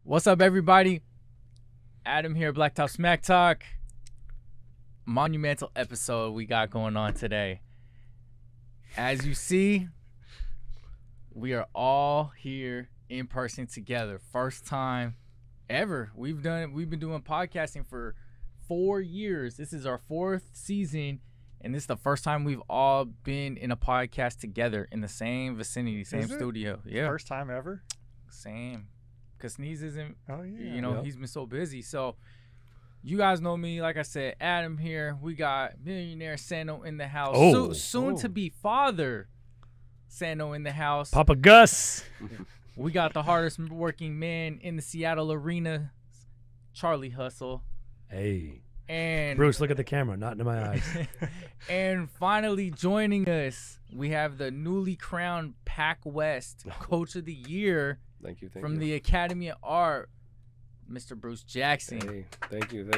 What's up, everybody? Adam here, BlackTop SmackTalk. Monumental episode we got going on today. As you see, we are all here in person together. First time ever. We've been doing podcasting for 4 years. This is our 4th season, and this is the first time we've all been in a podcast together in the same vicinity, same studio. Yeah. First time ever? Same. Because Sneeze isn't, yeah. He's been so busy. So, you guys know me. Like I said, Adam here. We got millionaire Sano in the house. Soon to be father Sano in the house. Papa Gus. We got the hardest working man in the Seattle arena, Charlie Hustle. Hey. And Bruce, look at the camera, not into my eyes. And finally joining us, we have the newly crowned Pac West Coach of the Year. Thank you. From the Academy of Art, Mr. Bruce Jackson. Hey, thank you.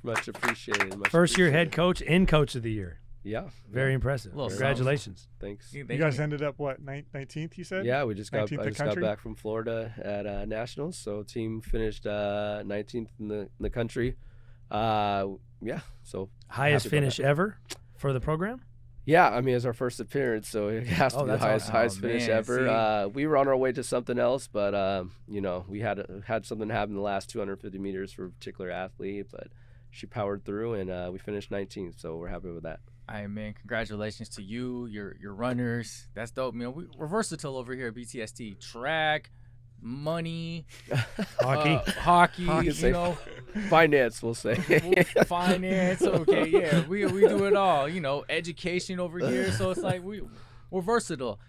Much appreciated. First year head coach and coach of the year. Yeah. Very impressive. Congratulations. Thanks. You guys ended up, what, 19th, you said? Yeah, I just got back from Florida at Nationals. So team finished 19th in the country. So highest finish ever for the program? Yeah, I mean, it's our first appearance, so it has to be the highest finish ever. We were on our way to something else, but we had something happen the last 250 meters for a particular athlete, but she powered through, and we finished 19th, so we're happy with that. All right, man. Congratulations to you, your runners. That's dope, man. We're versatile over here at BTST. Track, money, hockey, finance, we'll say. Finance, okay, yeah. We do it all, education over here. So it's like we're versatile.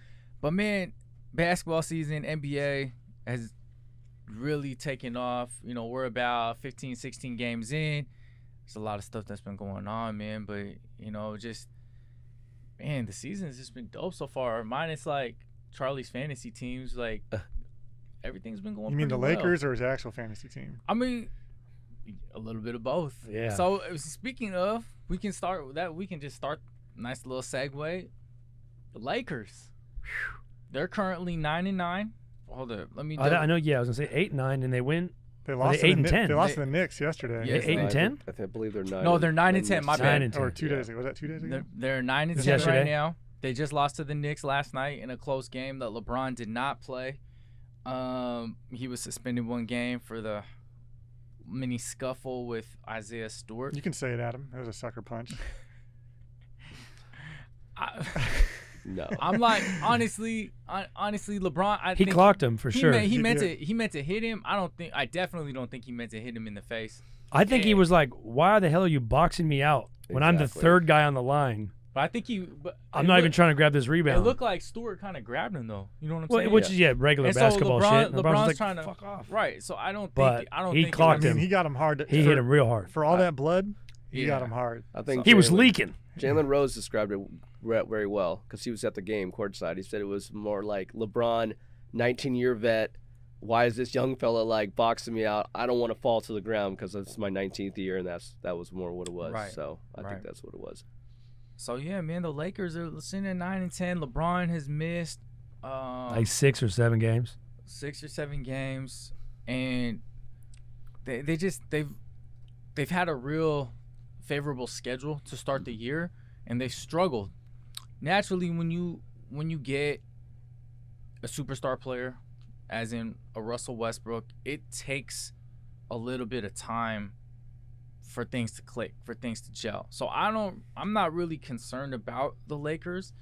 But man, basketball season, NBA has really taken off. We're about 15, 16 games in. There's a lot of stuff that's been going on, man. But the season's just been dope so far. Minus like Charlie's fantasy teams, like. Everything's been going. You mean the well. Lakers or his actual fantasy team? I mean, a little bit of both. Yeah. So speaking of, we can start with that. We can just start. Nice little segue. The Lakers. They're currently 9-9. Hold up, let me. I know. Yeah, I was gonna say 8-9, and they win. They lost. 8-10. They lost to the Knicks yesterday. Yes, 8-10. I believe they're 9. No, they're 9-10. My bad. Or 2 days ago. Was that 2 days ago? They're 9-10 right now. They just lost to the Knicks last night in a close game that LeBron did not play. He was suspended 1 game for the mini scuffle with Isaiah Stewart. You can say it, Adam. It was a sucker punch. No. I'm like, honestly, LeBron. He clocked him for sure. He meant to hit him. I definitely don't think he meant to hit him in the face. I think he was like, "Why the hell are you boxing me out when I'm the 3rd guy on the line?" But I think I'm not even trying to grab this rebound. It looked like Stewart kind of grabbed him though. You know what I'm saying? Which is regular basketball shit. LeBron's like, trying to fuck off. Right. So I don't But think. I don't he think clocked him. He got him hard. He hit him real hard. For all that blood, he got him hard. I think he was leaking. Jalen Rose described it very well because he was at the game courtside. He said it was more like LeBron, 19-year vet. Why is this young fella like boxing me out? I don't want to fall to the ground because it's my 19th year, and that was more what it was. Right. So I think that's what it was. So yeah, man, the Lakers are sitting at 9-10. LeBron has missed like 6 or 7 games. 6 or 7 games, and they've had a real favorable schedule to start the year, and they've struggled. Naturally, when you get a superstar player, as in a Russell Westbrook, it takes a little bit of time for things to click, for things to gel. So I'm not really concerned about the Lakers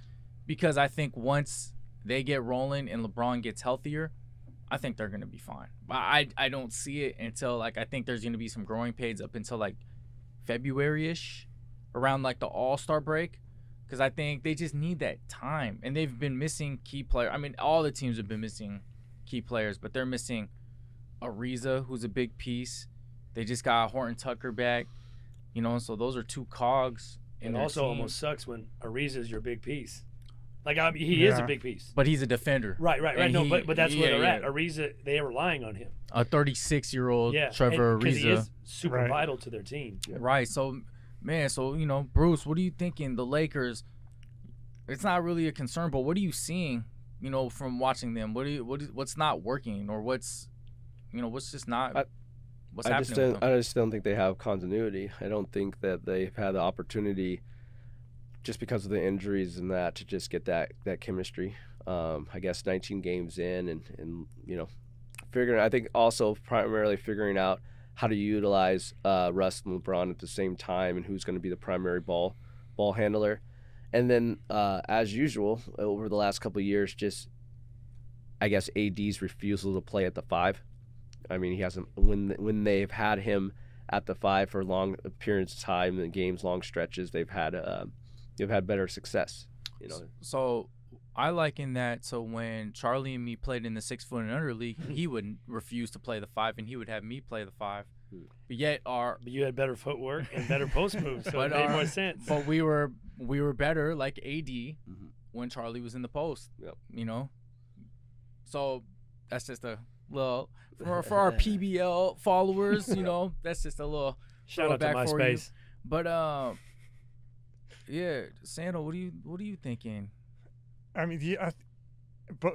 because I think once they get rolling and LeBron gets healthier, I think they're going to be fine. I don't see it until I think there's going to be some growing pains up until February-ish, around the All-Star break, because I think they just need that time. And they've been missing key players. I mean, all the teams have been missing key players, but they're missing Ariza, who's a big piece. They just got Horton Tucker back, so those are 2 cogs. It also almost sucks when Ariza is your big piece. He is a big piece. But he's a defender. Right. No, but that's where they're at. Ariza, they are relying on him. A 36-year-old Trevor Ariza. Because he is super vital to their team. Yeah. Right. So, man, Bruce, what are you thinking? The Lakers, it's not really a concern, but what are you seeing, from watching them? What's not working or what's what's just not what's I happening with them? I just don't think they have continuity. I don't think that they've had the opportunity, just because of the injuries and that, to just get that chemistry. I guess 19 games in, and figuring. I think also primarily figuring out how to utilize Russ and LeBron at the same time, and who's going to be the primary ball handler. And then, as usual, over the last couple of years, just I guess AD's refusal to play at the 5. I mean, he hasn't when they've had him at the 5 for long periods of time in games, long stretches. They've had better success. So I liken that. So when Charlie and me played in the 6 foot and under league, he would refuse to play the 5, and he would have me play the 5. But yet But you had better footwork and better post moves, so it made more sense. But we were better, like AD, when Charlie was in the post. Yep. So that's just a little for our PBL followers. That's just a little shout out to MySpace. But yeah, Sandal, what are you thinking? I mean,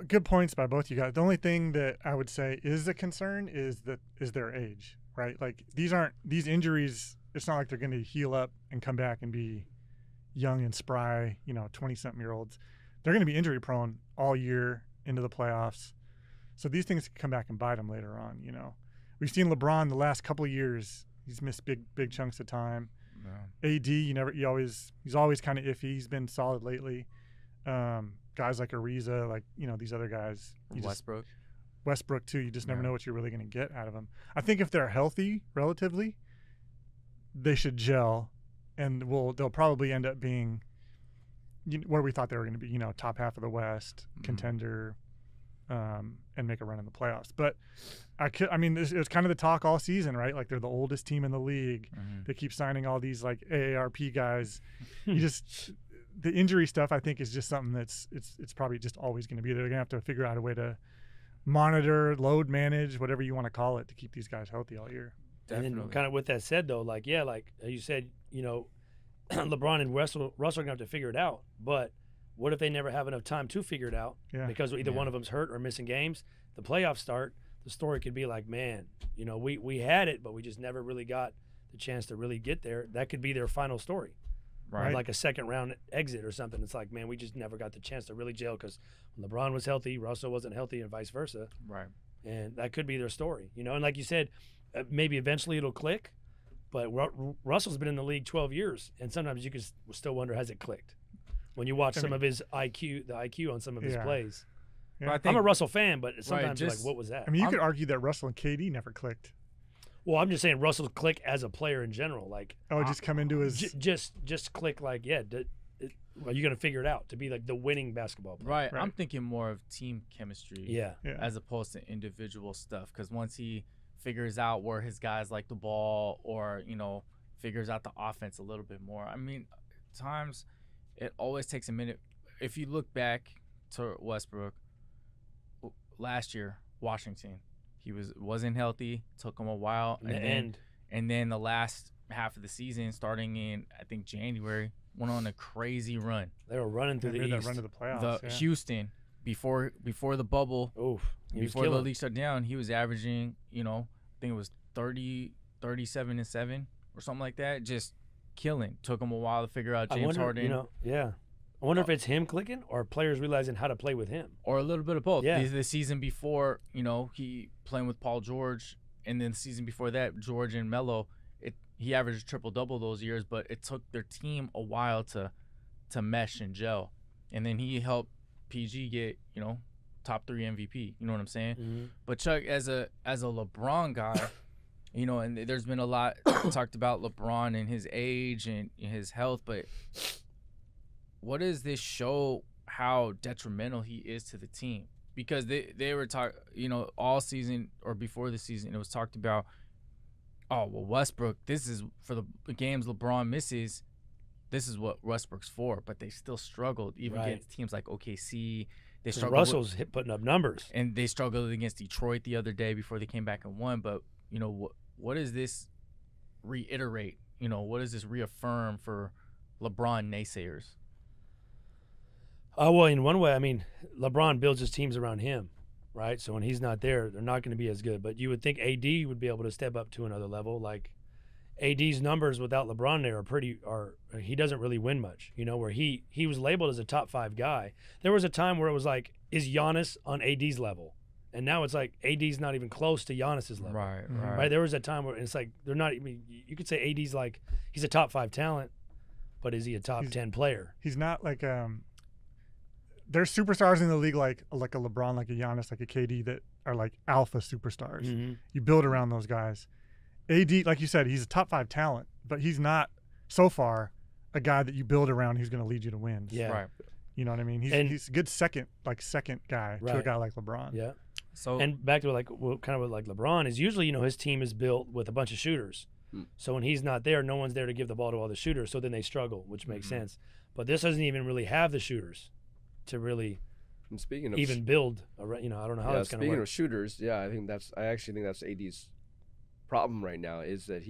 good points by both you guys. The only thing that I would say is a concern is their age, right? Like these injuries. It's not like they're going to heal up and come back and be young and spry, 20-something-year-olds. They're going to be injury prone all year into the playoffs. So these things can come back and bite them later on. We've seen LeBron the last couple of years. He's missed big chunks of time. Yeah. AD, he's always kind of iffy. He's been solid lately. Guys like Ariza, like these other guys. Westbrook too. You just never know what you're really going to get out of them. I think if they're healthy, relatively, they should gel, and they'll probably end up being where we thought they were going to be. Top half of the West, contender. And make a run in the playoffs. But it was kind of the talk all season, right? Like they're the oldest team in the league. They keep signing all these like AARP guys. The injury stuff, I think, is just something that's it's probably just always going to be there. They're going to have to figure out a way to monitor, load manage, whatever you want to call it, to keep these guys healthy all year. Definitely. And then kind of with that said, though, like you said, LeBron and Russell are going to have to figure it out. But what if they never have enough time to figure it out because either one of them's hurt or missing games? The playoffs start. The story could be like, man, we had it, but we just never really got the chance to really get there. That could be their final story, right? Like a second round exit or something. It's like, man, we just never got the chance to really gel because when LeBron was healthy, Russell wasn't healthy, and vice versa. Right. And that could be their story, And like you said, maybe eventually it'll click. But Russell's been in the league 12 years, and sometimes you can still wonder, has it clicked? When you watch some of his IQ, the IQ on some of his plays. Yeah. I'm a Russell fan, but sometimes you're like, what was that? I mean, you could argue that Russell and KD never clicked. Well, I'm just saying Russell's click as a player in general. Like, just come into his... Just click like, are you going to figure it out to be like the winning basketball player? Right. I'm thinking more of team chemistry as opposed to individual stuff. Because once he figures out where his guys like the ball or, figures out the offense a little bit more. I mean, times... It always takes a minute. If you look back to Westbrook last year, Washington, he wasn't healthy. Took him a while, and then the last half of the season, starting in I think January, went on a crazy run. They were running through the East. That run to the playoffs. Houston before the bubble, before the league shut down, he was averaging I think it was 37-7 or something like that. Just killing. Took him a while to figure out James Harden. I wonder if it's him clicking or players realizing how to play with him, or a little bit of both. Yeah. The season before, he playing with Paul George, and then the season before that, George and Melo. He averaged triple-double those years, but it took their team a while to mesh and gel, and then he helped PG get top 3 MVP. You know what I'm saying? Mm-hmm. But Chuck, as a LeBron guy. And there's been a lot talked about LeBron and his age and his health, but what does this show how detrimental he is to the team? Because they were all season or before the season, it was talked about, Westbrook, this is for the games LeBron misses, this is what Westbrook's for, but they still struggled even against teams like OKC. They struggled. Russell's putting up numbers. And they struggled against Detroit the other day before they came back and won, but what does this reiterate? What does this reaffirm for LeBron naysayers? Well, in one way, I mean, LeBron builds his teams around him. right? So when he's not there, they're not going to be as good. But you would think AD would be able to step up to another level. Like AD's numbers without LeBron there he doesn't really win much, where he was labeled as a top 5 guy. There was a time where it was like, is Giannis on AD's level? And now it's like AD's not even close to Giannis's level. Right. There was a time where it's like they're not even, you could say AD's like, he's a top 5 talent, but is he a top 10 player? He's not like there's superstars in the league like a LeBron, like a Giannis, like a KD that are like alpha superstars. Mm-hmm. You build around those guys. AD, like you said, he's a top 5 talent, but he's not so far a guy that you build around who's going to lead you to wins. Yeah. Right. You know what I mean? He's a good second guy to a guy like LeBron. Yeah. So and back to like kind of with like LeBron is usually his team is built with a bunch of shooters. So when he's not there, no one's there to give the ball to all the shooters. So then they struggle, which makes sense. But this doesn't even really have the shooters to really even build. I don't know how that's going to work. Speaking of shooters, I actually think that's AD's problem right now is that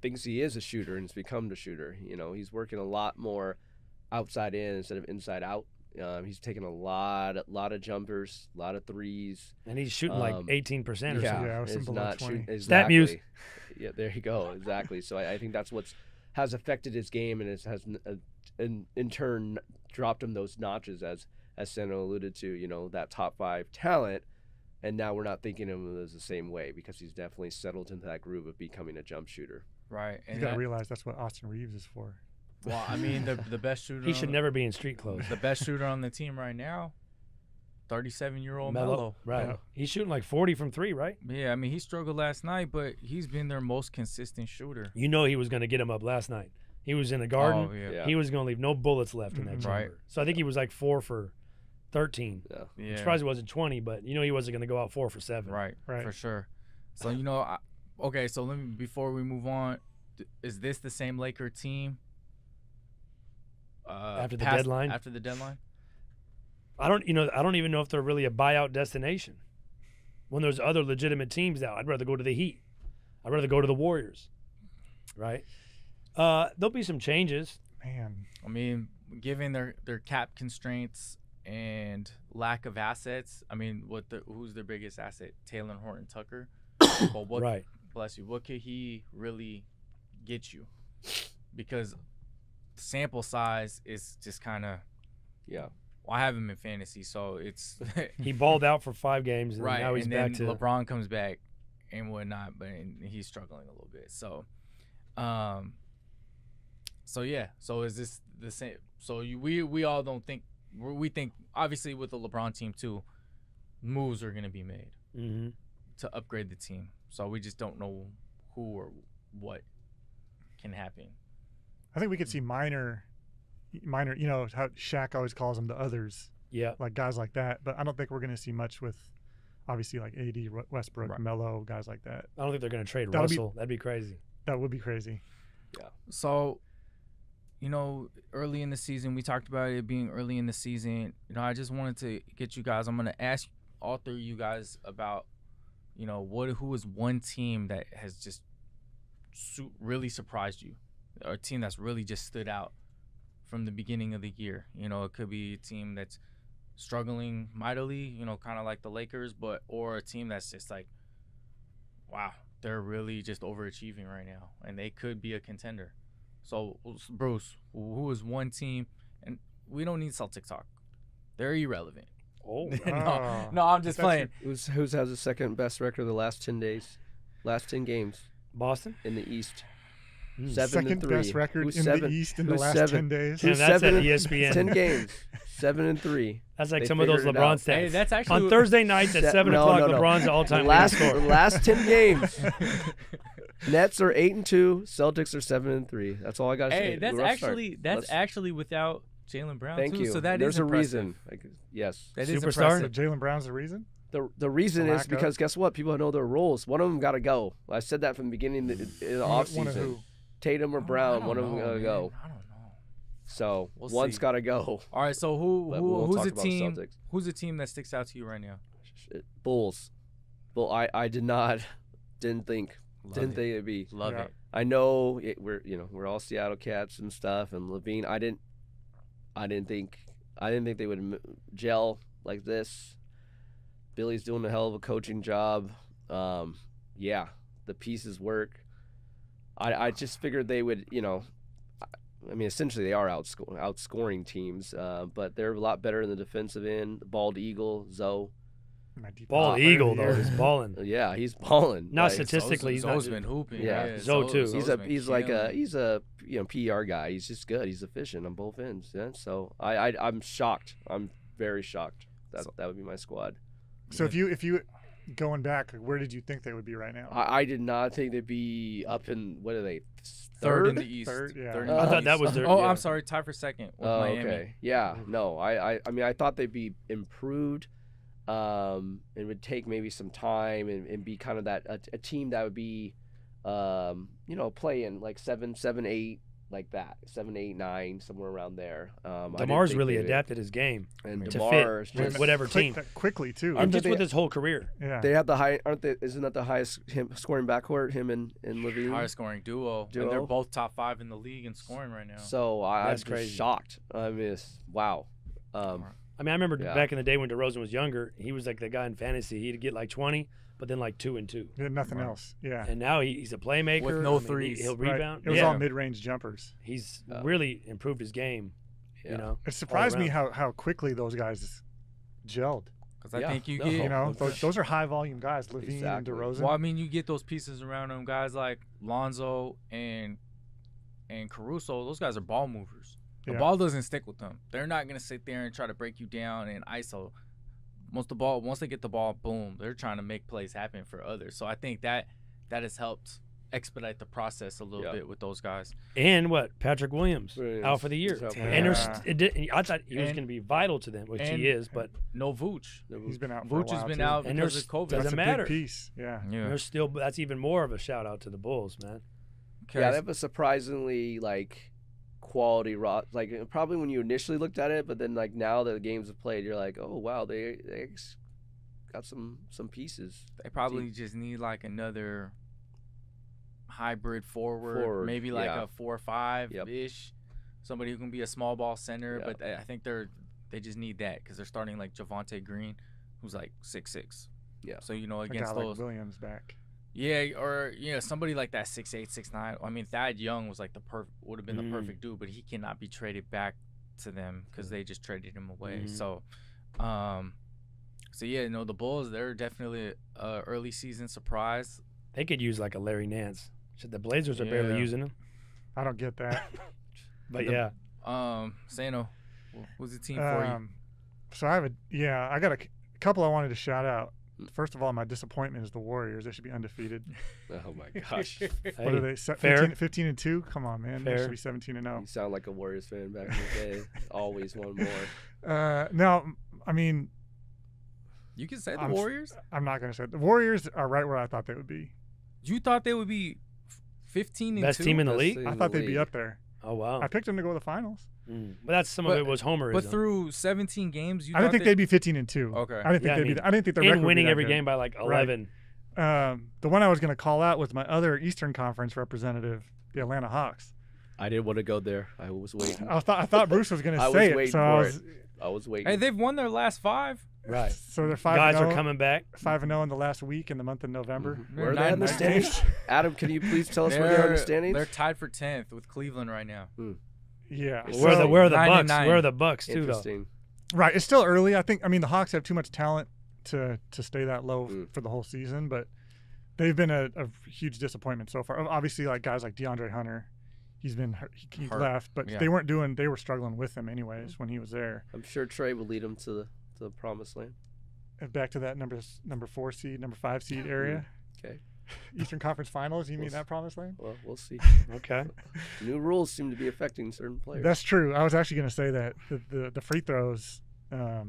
thinks he is a shooter and has become the shooter. He's working a lot more outside in instead of inside out. He's taking a lot of jumpers, a lot of threes, and he's shooting like 18% or something. Yeah, it's not shooting. Exactly. Stat muse. Yeah, there you go. Exactly. So I think that's what has affected his game, and it has in turn dropped him those notches, as Sano alluded to. That top 5 talent, and now we're not thinking of him as the same way because he's definitely settled into that groove of becoming a jump shooter. Right. You got to realize that's what Austin Reeves is for. Well, I mean, the best shooter. He should never be in street clothes. The best shooter on the team right now, 37-year-old Melo. Right. Yeah. He's shooting like 40 from 3, right? Yeah, I mean, he struggled last night, but he's been their most consistent shooter. He was going to get him up last night. He was in the garden. Oh, yeah. He was going to leave no bullets left in that chamber. Right. So I think he was like 4 for 13. Yeah. I'm surprised he wasn't 20, but he wasn't going to go out 4 for 7. Right. For sure. So, okay, so before we move on, is this the same Laker team? After the deadline? After the deadline? I don't even know if they're really a buyout destination. When there's other legitimate teams out, I'd rather go to the Heat. I'd rather go to the Warriors. Right? There'll be some changes. Man. I mean, given their cap constraints and lack of assets, I mean, who's their biggest asset? Taylor Horton Tucker. But right. Bless you. What could he really get you? Because the sample size is just kind of Well, I have him in fantasy, so it's he balled out for 5 games, and right. now he's and back then to LeBron comes back and whatnot, but he's struggling a little bit. So, So is this the same? So we all don't think we think obviously with the LeBron team too, moves are gonna be made to upgrade the team. So we just don't know who or what can happen. I think we could see minor, how Shaq always calls them the others. Yeah. Like guys like that. But I don't think we're going to see much with, obviously, like AD, Westbrook, right. Melo, guys like that. I don't think they're going to trade Russell. That'd be crazy. That would be crazy. Yeah. So, early in the season, we talked about it being early in the season. I just wanted to get you guys, I'm going to ask all 3 of you guys about, who is one team that has just really surprised you? Or a team that's really just stood out from the beginning of the year. It could be a team that's struggling mightily, kind of like the Lakers, or a team that's just like, wow, they're really just overachieving right now, and they could be a contender. So, Bruce, who is one team, and we don't need Celtic talk. They're irrelevant. Oh, no, I'm just playing. Who has the second best record of the last 10 days, last 10 games? Boston in the East. 7-3. Best record in the East in the last 10 days. And that's at ESPN. 10 games. 7-3. That's like some of those LeBron stats. Hey, that's actually on Thursday nights at 7 o'clock. LeBron's all-time leading scorer. The last 10 games. Nets are 8-2. Celtics are 7-3. That's all I got to say. Hey, that's actually without Jaylen Brown. Thank too, you. So that There's is a impressive. reason. Yes. That is Superstar. impressive. Jaylen Brown's the reason? The reason is because guess what? People know their roles. One of them got to go. I said that from the beginning of the offseason. One of who? Tatum or Brown, one of them got to go. I don't know. So one's got to go. All right. So who's the team? Celtics. Who's the team that sticks out to you right now? Bulls. I didn't think it'd be. Love it. I know we're all Seattle Cats and stuff, and Levine. I didn't think they would gel like this. Billy's doing a hell of a coaching job. Yeah, the pieces work. I just figured they would, I mean, essentially they are outscoring teams, but they're a lot better in the defensive end. Bald Eagle, Zoe. Bald Eagle, though, is balling. Yeah, he's balling. Not statistically, he's Zoe's been hooping. Yeah, Zoe too. He's a PR guy. He's just good. He's efficient on both ends. Yeah, so I'm shocked. I'm very shocked. That would be my squad. So if you going back, where did you think they would be right now? I did not think they'd be up in, what are they? Third in the East. Third, yeah. Third I thought that was their. Oh, yeah. I'm sorry. Tied for second with Miami. Okay. Yeah. No. I mean, I thought they'd be improved. It would take maybe some time and be kind of that a team that would be, playing like 7, 8, like that, 7, 8, 9, somewhere around there. DeMar's really adapted his game and to DeMar's fit with whatever team quickly too. and just with his whole career. Yeah, they have the high. Aren't they? Isn't that the highest scoring backcourt? Him and Levine. Highest scoring duo. And they're both top 5 in the league in scoring right now. So I'm just shocked. I mean, wow. I remember back in the day when DeRozan was younger, he was like the guy in fantasy. He'd get like 20, but then like 2 and 2. He had nothing else. Yeah. And now he's a playmaker with no threes. He'll rebound. It was all mid-range jumpers. He's really improved his game. Yeah. It surprised me how quickly those guys gelled. Because I think you get those are high volume guys, Levine and DeRozan. Well, I mean, you get those pieces around them, guys like Lonzo and Caruso. Those guys are ball movers. The ball doesn't stick with them. They're not gonna sit there and try to break you down and ISO. Once they get the ball, boom, they're trying to make plays happen for others. So I think that has helped expedite the process a little bit with those guys. And Patrick Williams out for the year. And I thought he was going to be vital to them, which he is, but no Vooch. He's been out for a while. Vooch has been out because of COVID. Doesn't matter. Big piece. Yeah. There's still that's even more of a shout out to the Bulls, man. Yeah, they have a surprisingly quality probably when you initially looked at it, but then now that the games have played, you're like, oh wow, they got some pieces. They probably just need another hybrid forward, maybe a 4 or 5 ish, somebody who can be a small ball center. But I think they just need that because they're starting Javonte Green, who's 6'6". Yeah. So against those Williams back. Yeah, or somebody like that 6'8", 6'9". I mean, Thad Young was would have been the perfect dude, but he cannot be traded back to them because they just traded him away. So, the Bulls, they're definitely a early season surprise. They could use a Larry Nance. The Blazers are barely using him. I don't get that. But Sano, who's the team for you? So I got a couple I wanted to shout out. First of all, my disappointment is the Warriors. They should be undefeated. Oh my gosh! What are they? 15 and 2? Come on, man. They should be 17 and 0. You sound like a Warriors fan back in the day. Always one more. No, I mean, you can say the Warriors. I'm not going to say it. The Warriors are right where I thought they would be. You thought they would be 15 and 2? Best team in the league? I thought they'd be up there. Oh wow! I picked them to go to the finals. But that's some of it was homerism. But through 17 games, I didn't think they'd be 15 and 2. Okay. I didn't think their record would be winning that every good. game by 11. Right. The one I was going to call out was my other Eastern Conference representative, the Atlanta Hawks. I didn't want to go there. I was waiting. I thought Bruce was going to say it. So I was waiting. Hey, they've won their last 5. Right. So they're 5-0. Guys are coming back. 5-0 in the last week in the month of November. Where are they in the standings? Adam, can you please tell us where they are in the standings? They're tied for 10th with Cleveland right now. Yeah. Where are the Bucks? Where are the Bucks too, though? Right. It's still early. I mean, the Hawks have too much talent to stay that low for the whole season, but they've been a huge disappointment so far. Obviously, guys like DeAndre Hunter, he left, but they were struggling with him anyways when he was there. I'm sure Trey will lead them to the promised land. Back to that number 4 seed, number 5 seed area. Okay. Eastern Conference Finals, you mean that promised land? Well, we'll see. Okay. New rules seem to be affecting certain players. That's true. I was actually going to say that the free throws, the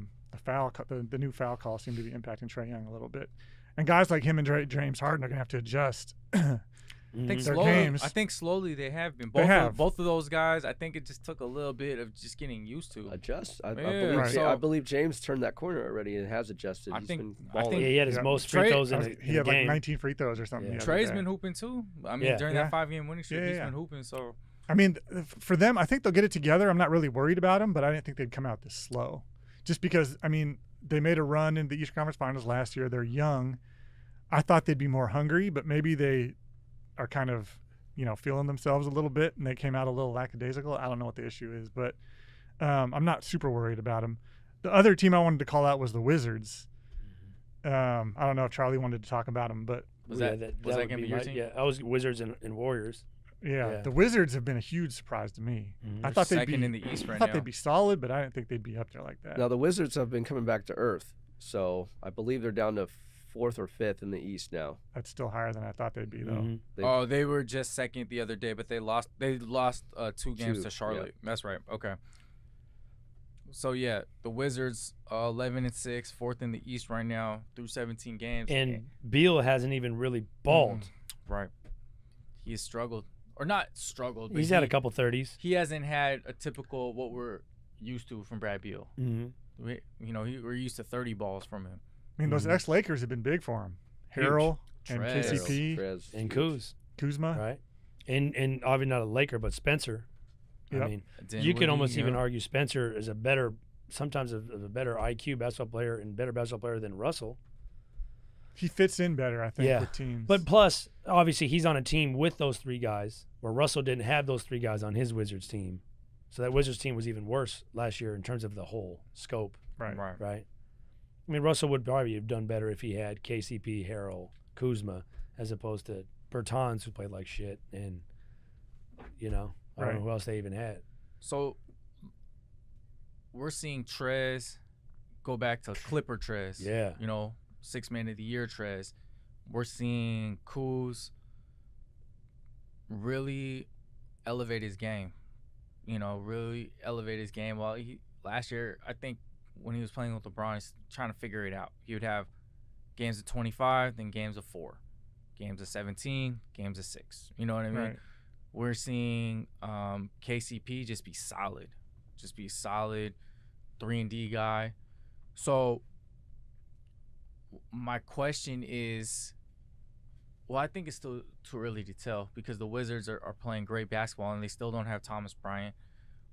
new foul call seem to be impacting Trae Young a little bit, and guys like him and James Harden are going to have to adjust. I think slowly they have been. Both of those guys. I think it just took a little bit of just getting used to. Adjust. I believe James turned that corner already and has adjusted. He's been balling. He had his most free throws in the game. He had 19 free throws or something. Yeah. Trey's been hooping too. I mean, during that 5-game winning streak, he's been hooping. So I mean, for them, I think they'll get it together. I'm not really worried about them, but I didn't think they'd come out this slow. Just because, I mean, they made a run in the Eastern Conference Finals last year. They're young. I thought they'd be more hungry, but maybe they are kind of, feeling themselves a little bit, and they came out a little lackadaisical. I don't know what the issue is, but I'm not super worried about them. The other team I wanted to call out was the Wizards. I don't know if Charlie wanted to talk about them, but was that going to be your team? Yeah, I was Wizards and Warriors. Yeah, the Wizards have been a huge surprise to me. I thought they'd be second in the East right I now. thought they'd be solid, but I didn't think they'd be up there like that. Now the Wizards have been coming back to earth, so I believe they're down to 4th or 5th in the East now. That's still higher than I thought they'd be, though. They were just second the other day, but they lost 2 games to Charlotte. Yeah. That's right. Okay. So yeah, the Wizards 11-6, 4th in the East right now through 17 games. And Beal hasn't even really balled. Right. He has struggled. Or not struggled, but he's had a couple 30s. He hasn't had a typical what we're used to from Brad Beal. We're used to 30 balls from him. I mean, those ex-Lakers have been big for him. Harrell and KCP and Kuzma, right? And obviously not a Laker, but Spencer. Yep. I mean, you could almost even argue Spencer is a better IQ basketball player and better basketball player than Russell. He fits in better, I think, with teams. But plus, obviously, he's on a team with those 3 guys, where Russell didn't have those 3 guys on his Wizards team. So that Wizards team was even worse last year in terms of the whole scope. Right. I mean, Russell would probably have done better if he had KCP, Harrell, Kuzma, as opposed to Bertans, who played like shit, and I don't know who else they even had. So we're seeing Trez go back to Clipper Trez. Yeah. 6 Man of the Year Trez. We're seeing Kuz really elevate his game. Really elevate his game. Well, last year, I think when he was playing with LeBron, he's trying to figure it out. He would have games of 25, then games of 4, games of 17, games of 6. You know what I mean? Right. We're seeing KCP just be solid, 3-and-D guy. So my question is, well, I think it's still too early to tell because the Wizards are playing great basketball and they still don't have Thomas Bryant,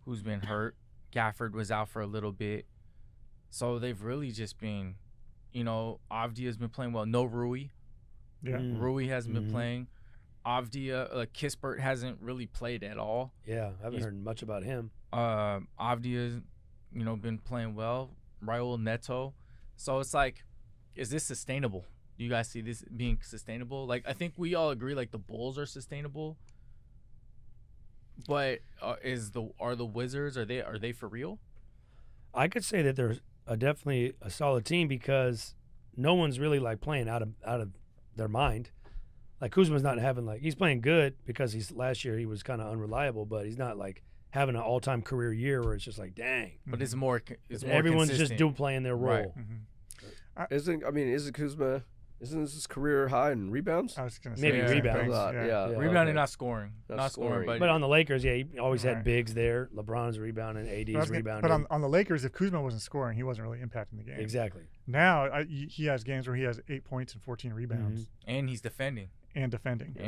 who's been hurt. Gafford was out for a little bit. So they've really just been, Avdia's been playing well. No Rui. Yeah. Rui hasn't been playing. Avdia, Kispert hasn't really played at all. Yeah, I haven't heard much about him. Avdia's, been playing well. Raul Neto. So it's like, is this sustainable? Do you guys see this being sustainable? Like, I think we all agree, like, the Bulls are sustainable. But are the Wizards, are they for real? I could say that they're definitely a solid team because no one's really like playing out of their mind. Like Kuzma's not having he's playing good because last year he was kind of unreliable, but he's not like having an all-time career year where it's just like dang. But it's more everyone's consistent. just playing their role. Right. Isn't Kuzma? Isn't this his career high in rebounds? I was going to say maybe rebounds. Rebounding, not scoring. Not scoring. But on the Lakers, he always had bigs there. LeBron's rebounding, AD's rebounding. But on the Lakers, if Kuzma wasn't scoring, he wasn't really impacting the game. Exactly. Now he has games where he has 8 points and 14 rebounds. And he's defending. And defending. I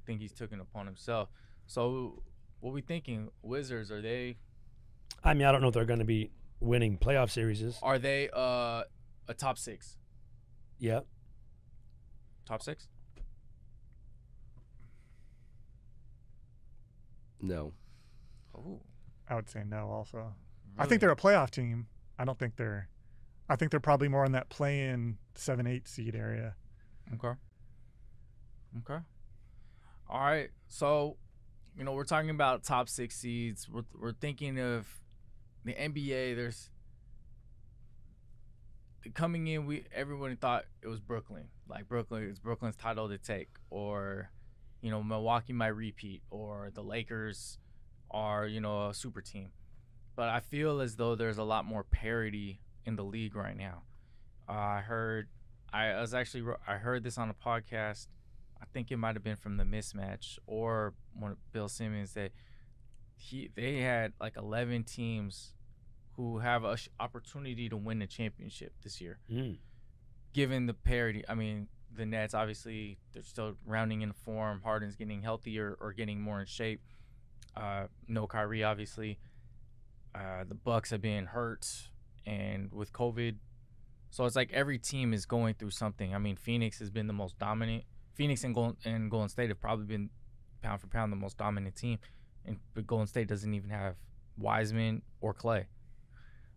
think he's taken upon himself. So what are we thinking? Wizards, are they? I mean, I don't know if they're going to be winning playoff series. Are they a top 6? Yeah. Top 6? No. Oh. I would say no also. Really? I think they're a playoff team. I think they're probably more in that play-in 7-8 seed area. Okay. All right. So, we're talking about top 6 seeds. We're thinking of the NBA. There's coming in, everyone thought it was Brooklyn. Like it's Brooklyn's title to take, or Milwaukee might repeat, or the Lakers are a super team. But I feel as though there's a lot more parity in the league right now. I heard this on a podcast. I think it might have been from the Mismatch or one of Bill Simmons that they had like 11 teams who have an opportunity to win the championship this year. Given the parity, I mean, the Nets, obviously, they're still rounding in form. Harden's getting healthier or getting more in shape. No Kyrie, obviously. The Bucks have been hurt. and with COVID, so it's like every team is going through something. I mean, Phoenix has been the most dominant. Phoenix and Golden State have probably been pound for pound the most dominant team, but Golden State doesn't even have Wiseman or Clay.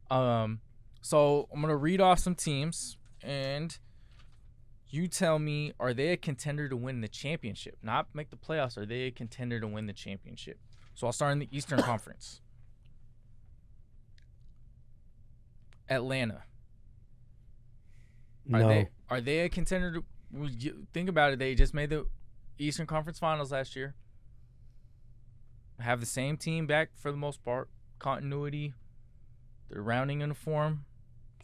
So I'm gonna read off some teams, and you tell me, are they a contender to win the championship? Not make the playoffs. Are they a contender to win the championship? So I'll start in the Eastern Conference. Atlanta. No. Are they a contender to think about it? They just made the Eastern Conference Finals last year. Have the same team back for the most part. Continuity. They're rounding in the form.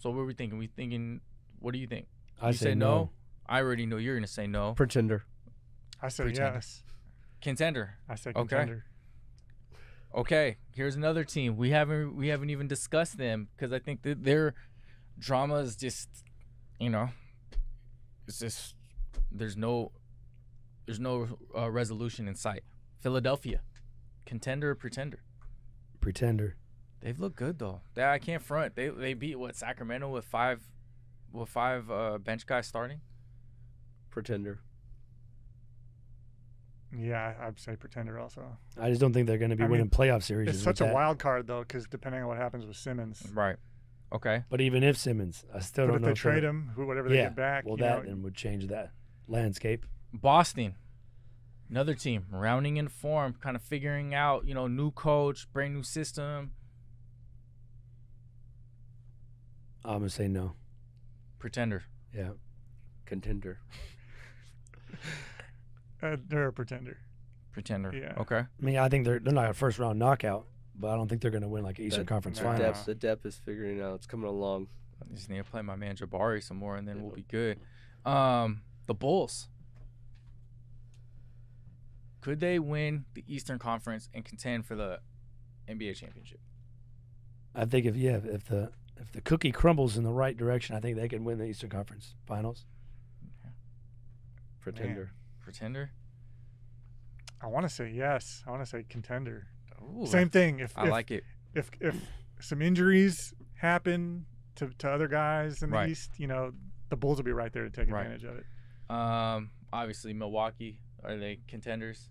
So what are we thinking? What do you think? I say no. I already know you're going to say no. Pretender. I say yes. Contender. I say contender. Okay. Here's another team. We haven't even discussed them because I think that their drama is just, it's just there's no resolution in sight. Philadelphia. Contender or pretender? Pretender. They've looked good though. I can't front. They beat Sacramento with five bench guys starting. Pretender. Yeah, I'd say pretender also. I just don't think they're going to be winning playoff series. It's such a wild card though, because depending on what happens with Simmons. Right. Okay. But even if Simmons, I still don't know. If they trade him, whatever they get back. Well, then would change that landscape. Boston. Another team rounding in form, kind of figuring out, new coach, brand new system. I'm going to say no. Pretender. Yeah. Contender. They're a pretender. Pretender. Yeah. Okay. I mean, I think they're not a first round knockout, but I don't think they're going to win like Eastern Conference Finals. The depth is figuring out. It's coming along. I just need to play my man Jabari some more, and then we'll be good. The Bulls. Could they win the Eastern Conference and contend for the NBA championship? I think if the cookie crumbles in the right direction, I think they can win the Eastern Conference Finals. Pretender. Man. Pretender? I want to say yes. I want to say contender. Ooh, Same thing. I like it. If some injuries happen to other guys in the East, the Bulls will be right there to take advantage of it. Obviously Milwaukee, are they contenders?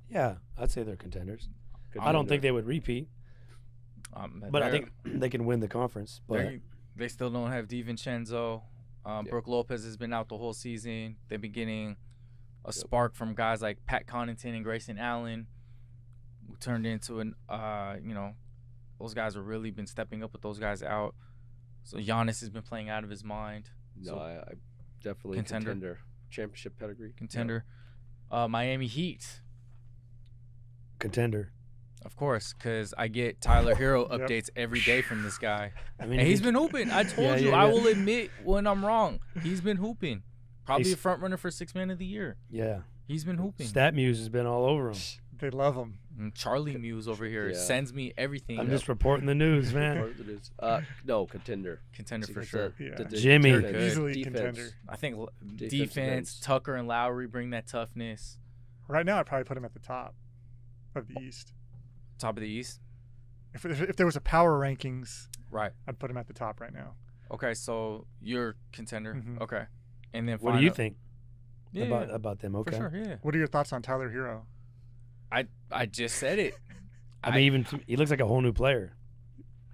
Yeah, I'd say they're contenders. I don't think they would repeat. But I think they can win the conference. But they still don't have DiVincenzo. Brook Lopez has been out the whole season. They've been getting a spark from guys like Pat Connaughton and Grayson Allen, who turned into those guys have really been stepping up with those guys out. So Giannis has been playing out of his mind. No, I definitely contender. Championship pedigree. Contender. Miami Heat. Contender. Of course, because I get Tyler Hero updates every day from this guy. I mean, and he's been hooping. I told you. I will admit when I'm wrong. He's been hooping. Probably a front runner for 6th Man of the Year. Yeah. He's been hooping. Stat Muse has been all over him. They love him. And Charlie Muse over here sends me everything. I'm just reporting the news, man. No, contender. Contender for sure. Jimmy. Easily contender. I think defense, Tucker and Lowry bring that toughness. Right now, I'd probably put him at the top of the East. Top of the East? If there was a power rankings, right, I'd put him at the top right now. Okay, so you're contender. Mm-hmm. Okay. And then what do you think about them? Okay. For sure, yeah. What are your thoughts on Tyler Hero? I just said it. I mean, he looks like a whole new player.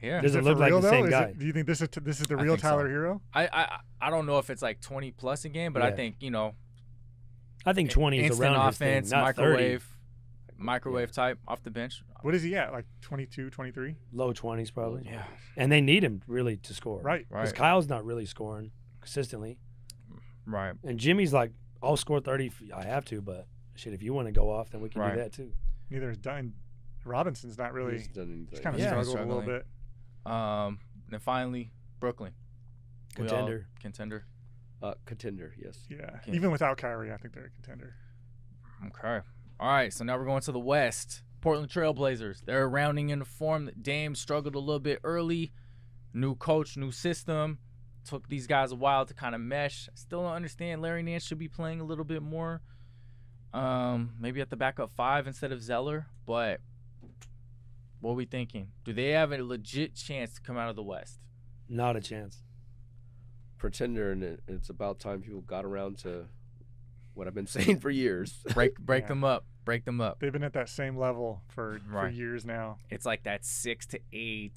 Yeah. Doesn't look like the same guy. Do you think this is the real Tyler Hero? I don't know if it's like 20 plus a game, but I think, I think 20 is around offense, his thing, not microwave type off the bench. What is he at? Like 22, 23? Low 20s probably. Yeah. And they need him really to score. Right. Because Kyle's not really scoring consistently. Right. And Jimmy's like, I'll score 30 if I have to, but shit, if you want to go off, then we can do that too. Neither is Dunn. Robinson's not really. He's kind of struggled a little bit. Then finally, Brooklyn. Contender. Contender. Contender, yes. Yeah. Even without Kyrie, I think they're a contender. Okay. All right, so now we're going to the West. Portland Trail Blazers. They're rounding into form. Dame struggled a little bit early. New coach, new system. Took these guys a while to kind of mesh. Still don't understand. Larry Nance should be playing a little bit more. Maybe at the backup 5 instead of Zeller. But what are we thinking? Do they have a legit chance to come out of the West? Not a chance. Pretender, and it's about time people got around to what I've been saying for years. Break them up. Break them up. They've been at that same level for years now. It's like that 6 to 8.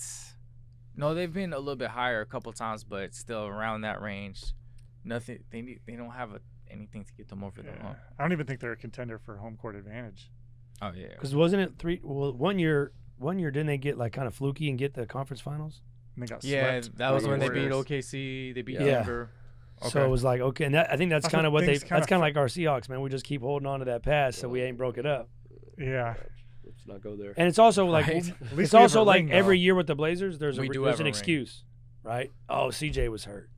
No, they've been a little bit higher a couple times, but still around that range. Nothing. They don't have anything to get them over the hump. I don't even think they're a contender for home court advantage. Oh yeah. Because wasn't it 3? Well, one year didn't they get like kind of fluky and get the conference finals? And they got swept. That was when they beat OKC. They beat Denver. Okay. So it was like, okay, and I think that's kind of what that's kind of like our Seahawks, man. We just keep holding on to that pass, so we ain't broke it up. Yeah. Let's not go there. And it's also like it's also like every year with the Blazers, there's an excuse, right? Oh, CJ was hurt,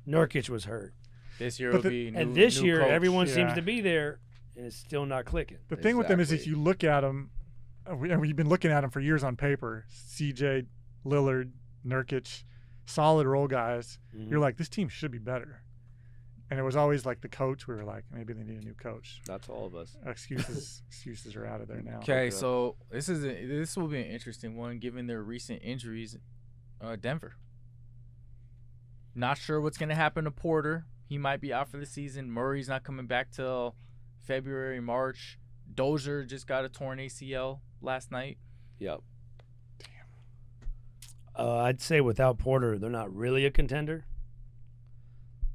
Nurkic was hurt. This year will be new, and this year coach. Everyone seems to be there, and it's still not clicking. The thing with them is if you look at them, and we've been looking at them for years on paper. CJ, Lillard, Nurkic, solid role guys. Mm-hmm. You're like, this team should be better. And it was always like the coach. We were like, maybe they need a new coach. That's all of us. Excuses are out of there now. Okay, so this will be an interesting one given their recent injuries. Denver. Not sure what's going to happen to Porter. He might be out for the season. Murray's not coming back till February, March. Dozier just got a torn ACL last night. Yep. Damn. I'd say without Porter, they're not really a contender.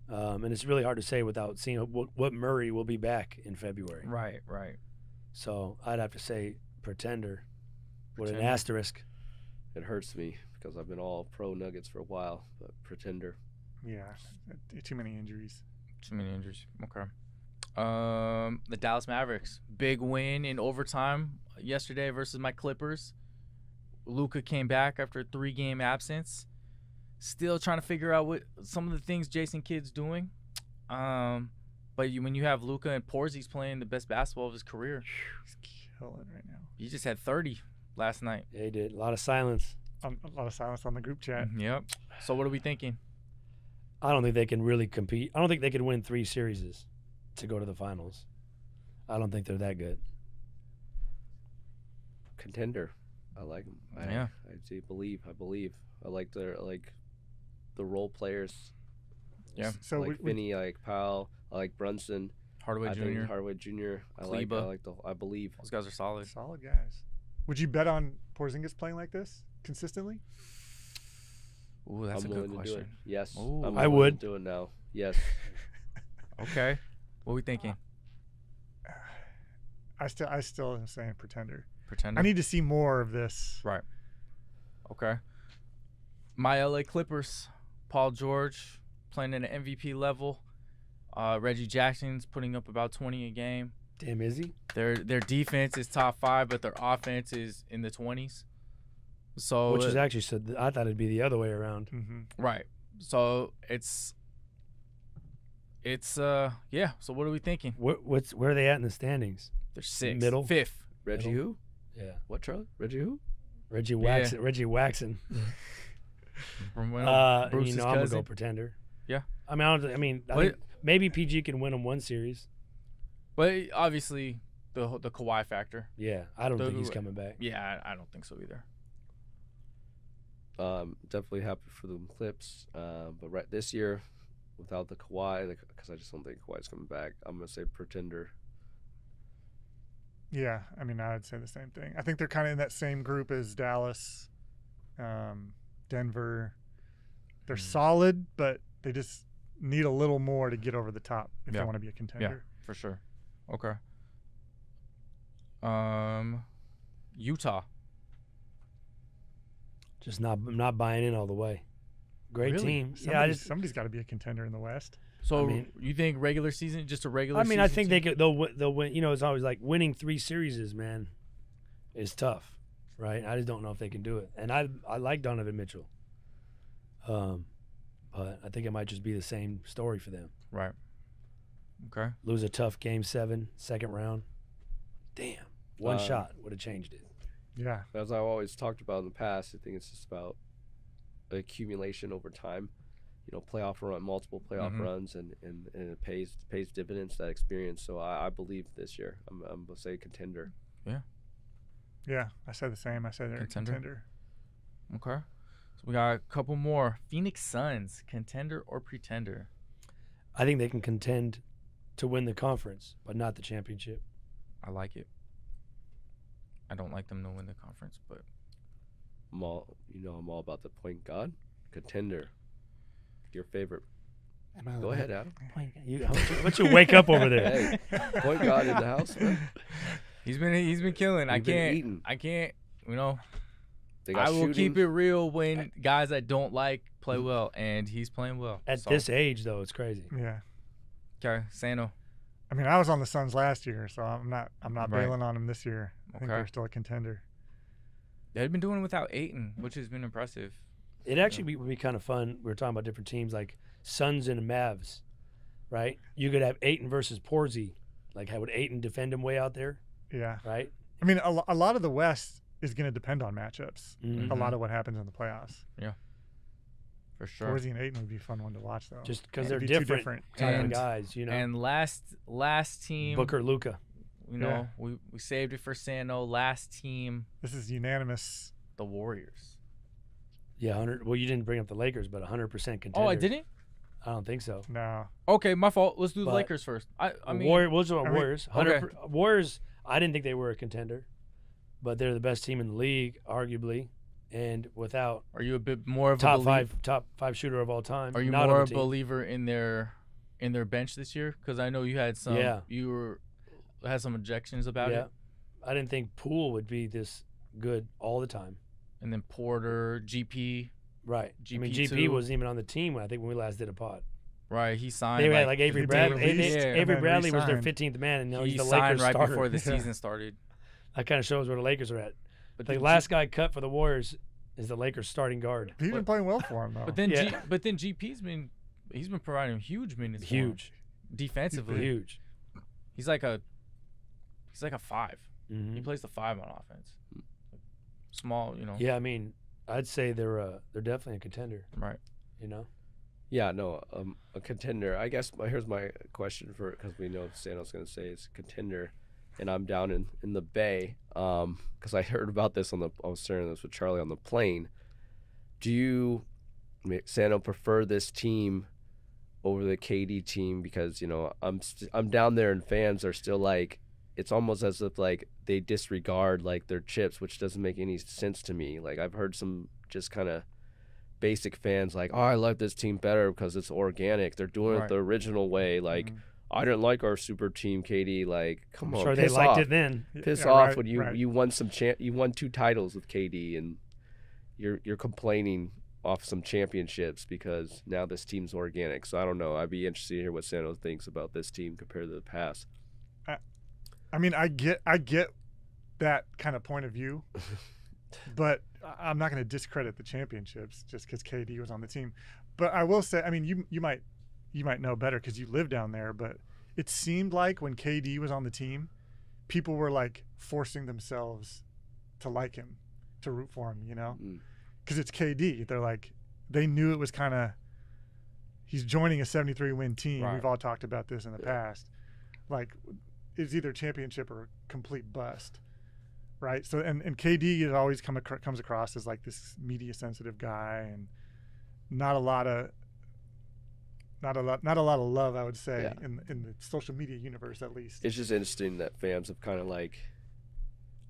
And it's really hard to say without seeing what Murray will be back in February. Right. So I'd have to say pretender with an asterisk. It hurts me because I've been all pro Nuggets for a while, but pretender. Yeah, too many injuries. Okay. The Dallas Mavericks, big win in overtime yesterday versus my Clippers. Luka came back after a 3-game absence. Still trying to figure out what some of the things Jason Kidd's doing. But when you have Luka and Porzingis playing the best basketball of his career, he's killing right now. He just had 30 last night. Yeah, he did. A lot of silence. A lot of silence on the group chat. Yep. So what are we thinking? I don't think they can really compete. I don't think they can win 3 series to go to the finals. I don't think they're that good. Contender. I like them. I believe. I like the role players. Yeah. So I like Finney, I like Powell, I like Brunson. Hardaway Jr. I believe. Those guys are solid. Solid guys. Would you bet on Porzingis playing like this consistently? Ooh, that's a good question. Yes. I would do it now. Yes. Okay. What are we thinking? I still am saying pretender. Pretender. I need to see more of this. Right. Okay. My LA Clippers, Paul George playing at an MVP level. Reggie Jackson's putting up about 20 a game. Damn, is he? Their defense is top 5, but their offense is in the 20s. So which is actually I thought it'd be the other way around. Mm-hmm. Right. So it's yeah. So what are we thinking? Where are they at in the standings? They're 6th. Middle. 5th. Reggie who? Yeah. What, Charlie? Reggie who? Reggie Waxon. Yeah. Reggie Waxon. From I'm gonna go pretender. Yeah. I think maybe PG can win them 1 series. But obviously the Kawhi factor. Yeah, I don't think he's coming back. Yeah, I don't think so either. Definitely happy for the Clips, but this year, without the Kawhi, because I just don't think Kawhi's coming back, I'm gonna say pretender. Yeah, I would say the same thing. I think they're kind of in that same group as Dallas, Denver. They're solid, but they just need a little more to get over the top if they want to be a contender. Yeah, for sure. Okay. Utah. Just not buying in all the way. Great team. Somebody's got to be a contender in the West. So you think regular season, just a regular season? I think they'll win. It's always like winning 3 series, man, is tough, right? I just don't know if they can do it. And I like Donovan Mitchell. But I think it might just be the same story for them. Right. Okay. Lose a tough Game 7, second round. Damn. One shot would have changed it. Yeah. As I've always talked about in the past, I think it's just about accumulation over time. Multiple playoff runs, and it pays dividends, that experience. So I believe this year I'm gonna say contender. Yeah, I said the same. I said they're a contender. Okay. So we got a couple more. Phoenix Suns, contender or pretender? I think they can contend to win the conference, but not the championship. I like it. I don't like them to win the conference, but I'm all about the point guard. Contender. Your favorite. Go ahead, Adam. How about you wake up over there? Hey, point guard in the house, man. He's been killing. I can't. You know. I will keep it real when guys I don't like play well, and he's playing well. At this age, though, it's crazy. Yeah. Okay, Sano. I mean, I was on the Suns last year, so I'm not bailing on them this year. I think they're still a contender. They've been doing it without Ayton, which has been impressive. It actually would be kind of fun. We were talking about different teams like Suns and Mavs, right? You could have Ayton versus Porzingis. Like, how would Ayton defend him way out there? Yeah. Right? I mean, a lot of the West is going to depend on matchups. Mm-hmm. A lot of what happens in the playoffs. Yeah. For sure. Porzingis and Ayton would be a fun one to watch, though. Just because they're different type of guys, you know. And last team. Booker, Luka. You know, we saved it for Sano. Last team. This is unanimous. The Warriors. Yeah, 100. Well, you didn't bring up the Lakers, but 100% contender. Oh, I didn't? I don't think so. No. Okay, my fault. Let's do the Lakers first. I mean, we'll do Warriors. Warriors. I didn't think they were a contender, but they're the best team in the league, arguably, and without. Are you a bit more of top five shooter of all time? Are you more a believer in their bench this year? Because I know you had some. Yeah. You had some objections about it. I didn't think Poole would be this good all the time. And then Porter, GP. Right. GP I mean, GP wasn't even on the team when when we last did a pod. Right. He signed. They had like Avery Bradley. Avery Bradley was their 15th man, and now he's the Lakers right starter. Before the season started. That kind of shows where the Lakers are at. But the last guy cut for the Warriors is the Lakers starting guard. He's been playing well for him, though. But then, GP's been providing huge minutes. Huge. Defensively. Huge. He's like a 5. Mm-hmm. He plays the 5 on offense. Small, you know. Yeah, I mean, I'd say they're definitely a contender. Right. You know. Yeah, no, a contender. I guess here's my question because we know Sano's going to say it's a contender, and I'm down in the Bay because I heard about this I was sharing this with Charlie on the plane. Do you, Sano, prefer this team over the KD team? Because, you know, I'm down there and fans are still like, it's almost as if like they disregard like their chips, which doesn't make any sense to me. Like I've heard some just kind of basic fans like, oh, I like this team better because it's organic. They're doing it the original way. Like I didn't like our super team, KD. Like, come on, sure they liked it then. Piss off when you won you won 2 titles with KD, and you're complaining off some championships because now this team's organic. So I don't know. I'd be interested to hear what Sano thinks about this team compared to the past. I mean, I get that kind of point of view, but I'm not going to discredit the championships just because KD was on the team. But I will say, I mean, you might know better because you live down there, but it seemed like when KD was on the team, people were like forcing themselves to like him, to root for him, you know, because it's KD. They're like, they knew it was kind of, he's joining a 73-win team. Right. We've all talked about this in the past. Like, it's either championship or complete bust, right? So and KD is always comes across as like this media sensitive guy, and not a lot of love, I would say, in the social media universe at least. It's just interesting that fans have kind of like,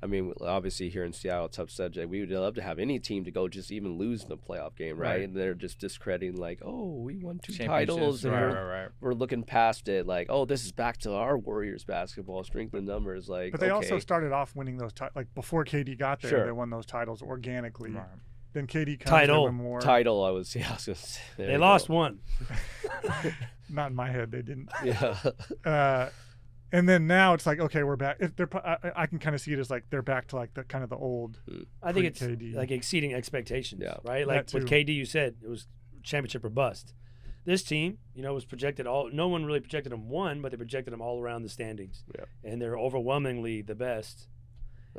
I mean, obviously here in Seattle, tough subject. We would love to have any team to go just even lose in the playoff game, right? And they're just discrediting like, oh, we won 2 titles, and we're looking past it like, oh, this is back to our Warriors basketball, strength in numbers. Like, but they also started off winning those like before KD got there, they won those titles organically. Right. Then KD comes title more. Title, I was gonna say. They lost one. Not in my head, they didn't. Yeah. And then now it's like, okay, we're back. I can kind of see it as like they're back to like the kind of the old. I think it's KD. Like exceeding expectations, right? Like with KD, you said it was championship or bust. This team, you know, was projected no one really projected them one, but they projected them all around the standings, and they're overwhelmingly the best.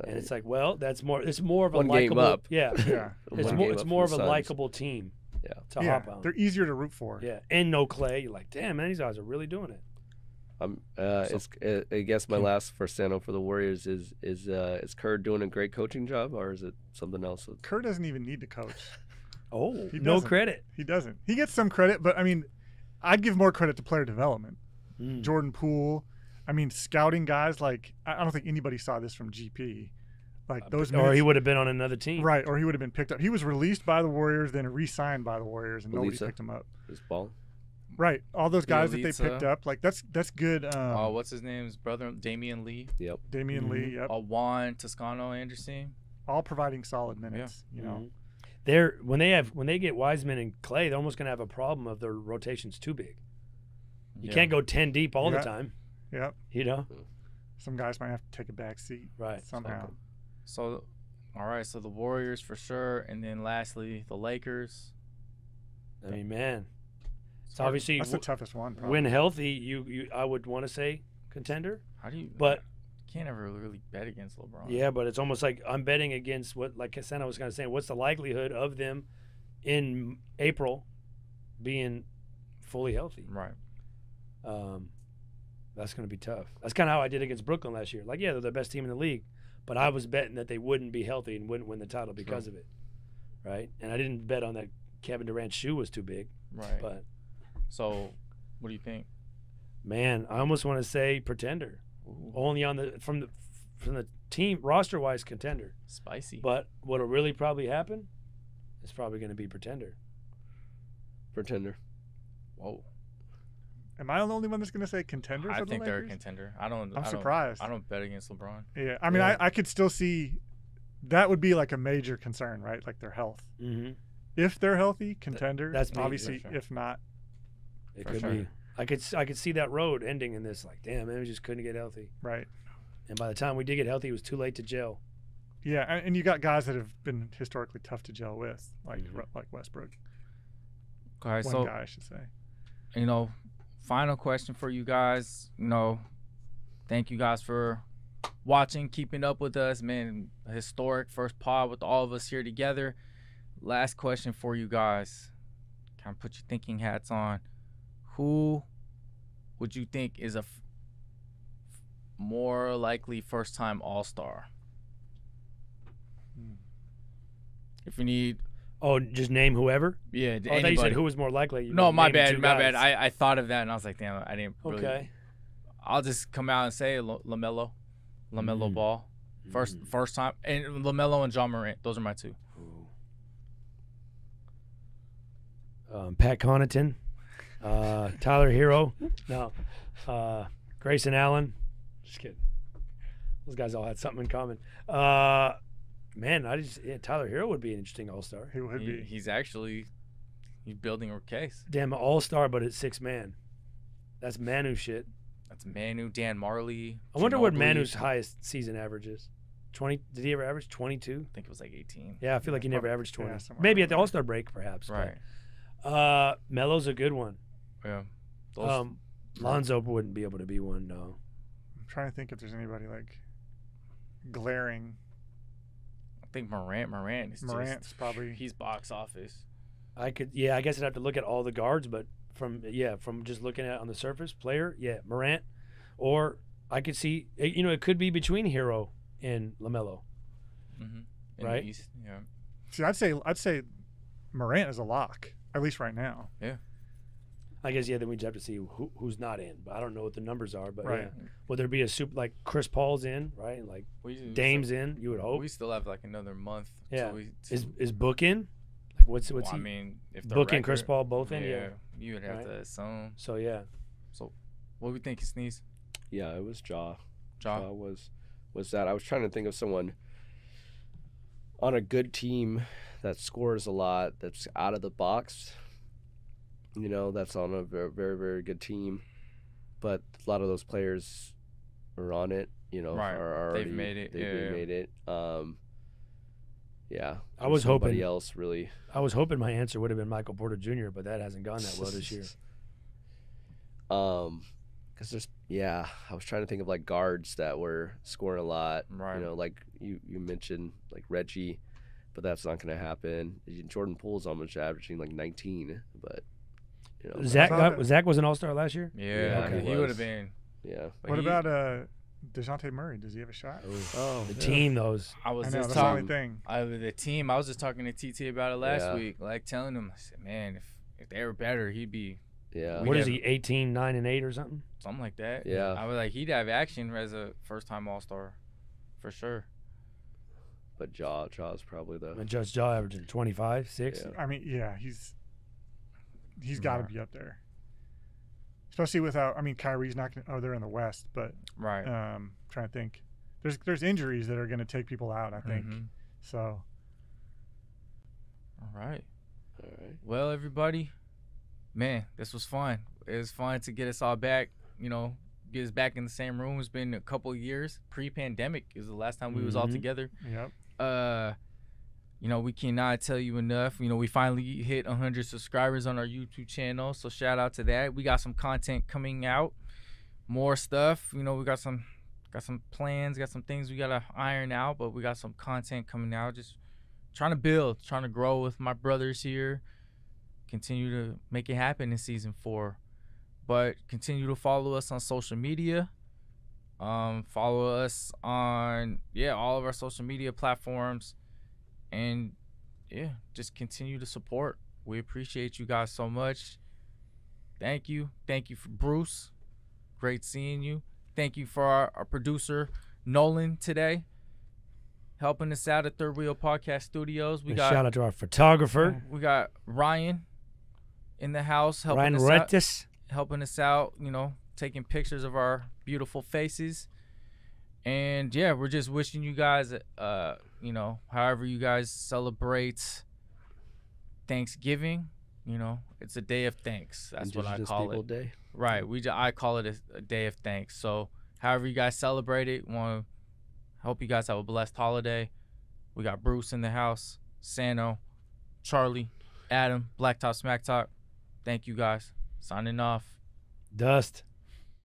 And it's like, well, it's more of a likable. It's more of a likable team. Yeah. To hop on. They're easier to root for. Yeah, and no Clay. You're like, damn, man, these guys are really doing it. I guess my last for Sano for the Warriors is Kerr doing a great coaching job, or is it something else? Kerr doesn't even need to coach. Oh, no credit. He doesn't. He gets some credit, but I mean, I'd give more credit to player development. Jordan Poole. I mean, scouting guys like I don't think anybody saw this from GP. Like those minutes, or he would have been on another team. Right, or he would have been picked up. He was released by the Warriors, then re-signed by the Warriors, and nobody picked him up. His ball. Right, all those guys that they picked up, like that's good. What's his name's brother? Damian Lee. Yep. Damian Lee. Yep. Juan Toscano Anderson. All providing solid minutes. You know, when they get Wiseman and Clay, they're almost gonna have a problem of their rotations too big. You can't go 10 deep all the time. Yep. You know, some guys might have to take a back seat. Right. Somehow. So, all right. So the Warriors for sure, and then lastly the Lakers. I mean, man. It's obviously that's the toughest one. Probably. When healthy, you I would want to say contender. How do you? But you can't ever really bet against LeBron. Yeah, but it's almost like I'm betting against what, like Santa was kind of saying. What's the likelihood of them in April being fully healthy? Right. That's going to be tough. That's kind of how I did against Brooklyn last year. Like, yeah, they're the best team in the league, but I was betting that they wouldn't be healthy and wouldn't win the title because of it, right? And I didn't bet on that Kevin Durant's shoe was too big. Right. But so, what do you think? Man, I almost want to say pretender. Ooh. Only on the from the team roster wise contender. Spicy. But what'll really probably happen is probably going to be pretender. Pretender. Whoa. Am I the only one that's going to say contender? I for the think they're a Lakers? contender. I'm surprised. I don't bet against LeBron. Yeah, I mean, I could still see that would be like a major concern, right? Like their health. Mm-hmm. If they're healthy, contender. That's obviously. Sure. If not, it could be. I could see that road ending in this. Like, damn, man, we just couldn't get healthy. Right. And by the time we did get healthy, it was too late to gel. Yeah, and you got guys that have been historically tough to gel with, like Westbrook. Okay, One guy, I should say. You know, final question for you guys. You know, thank you guys for watching, keeping up with us, man. A historic first pod with all of us here together. Last question for you guys. Kind of put your thinking hats on. Who would you think is a more likely first-time All-Star? If you need... Oh, just name whoever? Yeah, I thought you said who was more likely. No, my bad. I thought of that, and I was like, damn, I didn't really... Okay. I'll just come out and say LaMelo Ball. First time. And LaMelo and John Morant. Those are my two. Pat Connaughton. Tyler Hero. No. Grayson Allen. Just kidding. Those guys all had something in common. Man, Tyler Hero would be an interesting All-Star. He would be. He's building a case. Damn, All-Star, but it's 6-man. That's Manu shit. That's Manu, Dan Marley. I wonder what Manu's highest season average is. 20? Did he ever average 22? I think it was like 18. Yeah, I feel like he never averaged 20. Yeah, maybe at the All-Star break, perhaps. Right. Melo's a good one. Yeah. Lonzo wouldn't be able to be one, no. I'm trying to think if there's anybody like glaring. I think Morant's probably. He's box office. I guess I'd have to look at all the guards, but from just looking at on the surface, player, Morant, or I could see, it could be between Hero and LaMelo, right? East, yeah. See, I'd say Morant is a lock, at least right now. Yeah. I guess then we'd have to see who's not in, but I don't know what the numbers are. But right. Would there be a super like Chris Paul's in, right? And like Dame's in, you would hope. We still have like another month. Yeah. So is Book in? Like what's he? I mean, if Book and Chris Paul both in, you would have to assume. So yeah. So, what do we think, Sneeze? Yeah, it was Ja. Ja was that. I was trying to think of someone on a good team that scores a lot, that's out of the box. That's on a very, very, very good team. But a lot of those players are on it, right. are already, they've made it. They've made it. I was hoping somebody else really. I was hoping my answer would have been Michael Porter Jr., but that hasn't gone that well this year. Because I was trying to think of like guards that were scoring a lot. Right. Like you mentioned like Reggie, but that's not going to happen. Jordan Poole's almost averaging like 19, but Zach was an All-Star last year. Yeah, okay. He would have been. Yeah. What about DeJounte Murray, does he have a shot? Oh, the team, those. I was I know, just that's the only talking. thing. The team. I was just talking to TT about it last week, like telling him, I said, man, if they were better, he'd be. Yeah. What is he? 18, 9, and 8 or something? Something like that. Yeah. I was like, he'd have action as a first-time All-Star, for sure. But Jaw's probably the. And just Jaw averaging 25, 6. I mean, yeah, he's got to be up there. Especially without, I mean, Kyrie's not going to, they're in the West, but right. Trying to think. There's injuries that are going to take people out, I think. So. All right. Well, everybody, man, this was fun. It was fun to get us all back, get us back in the same room. It's been a couple of years. Pre-pandemic is the last time we was all together. Yep. We cannot tell you enough. We finally hit 100 subscribers on our YouTube channel, so shout out to that. We got some content coming out, more stuff. We got some plans, got some things we gotta iron out, but we got some content coming out. Just trying to build, trying to grow with my brothers here. Continue to make it happen in season 4, but continue to follow us on social media. Follow us on all of our social media platforms. And just continue to support. We appreciate you guys so much. Thank you for Bruce. Great seeing you. Thank you for our producer Nolan today, helping us out at Third Wheel Podcast Studios. Shout out to our photographer. We got Ryan in the house helping us out, taking pictures of our beautiful faces. And we're just wishing you guys, however you guys celebrate Thanksgiving, it's a day of thanks. That's what I call it. Day. Right. I call it a day of thanks. So however you guys celebrate it, hope you guys have a blessed holiday. We got Bruce in the house, Sano, Charlie, Adam, BlackTop, SmackTalk. Thank you guys. Signing off. Dust.